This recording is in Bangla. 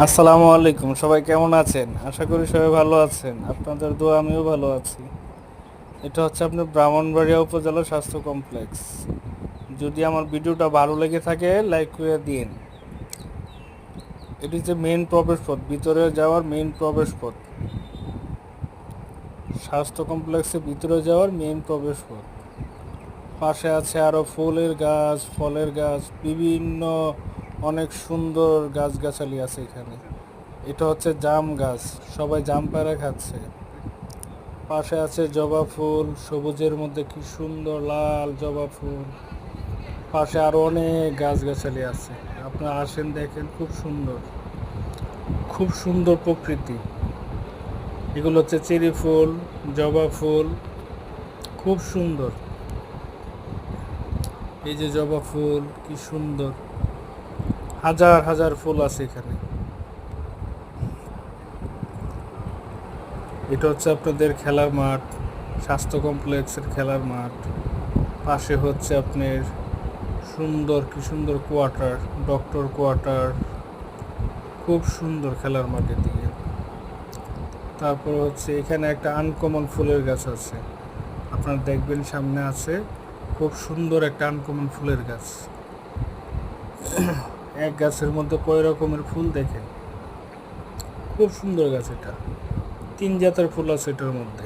আসসালামু আলাইকুম, সবাই কেমন আছেন? আশা করি সবাই ভালো আছেন। আপনাদের দোয়া আমিও ভালো আছি। এটা হচ্ছে আপনার ব্রাহ্মণবাড়িয়া উপজেলা স্বাস্থ্য কমপ্লেক্স। যদি আমার ভিডিওটা ভালো লেগে থাকে লাইক করে দিন। এটি যে মেইন প্রবেশ পথ, ভিতরে যাওয়ার মেইন প্রবেশ পথ, স্বাস্থ্য কমপ্লেক্সের ভিতরে যাওয়ার মেইন প্রবেশ পথ। পাশে আছে আরো ফুলের গাছ, ফলের গাছ, বিভিন্ন অনেক সুন্দর গাছগাছালি আছে এখানে। এটা হচ্ছে জাম গাছ, সবাই জাম পেড়ে খাচ্ছে। পাশে আছে জবা ফুল, সবুজের মধ্যে কি সুন্দর লাল জবা ফুল। পাশে আরো অনেক গাছগাছালি আছে, আপনারা আসেন দেখেন, খুব সুন্দর, খুব সুন্দর প্রকৃতি। এগুলো হচ্ছে চেরি ফুল, জবা ফুল, খুব সুন্দর। এই যে জবা ফুল কি সুন্দর, হাজার হাজার ফুল আছে এখানে। এটা হচ্ছে আপনাদের খেলার মাঠ, স্বাস্থ্য কমপ্লেক্সের খেলার মাঠ। পাশে হচ্ছে আপনার সুন্দর কি সুন্দর কোয়ার্টার, ডক্টর কোয়ার্টার, খুব সুন্দর খেলার মাঠের দিকে। তারপর হচ্ছে এখানে একটা আনকমন ফুলের গাছ আছে, আপনারা দেখবেন সামনে আছে, খুব সুন্দর একটা আনকমন ফুলের গাছ। এক গাছের মধ্যে কয় রকমের ফুল দেখেন, খুব সুন্দর গাছ এটা। তিন জাতের ফুল আছে এটার মধ্যে।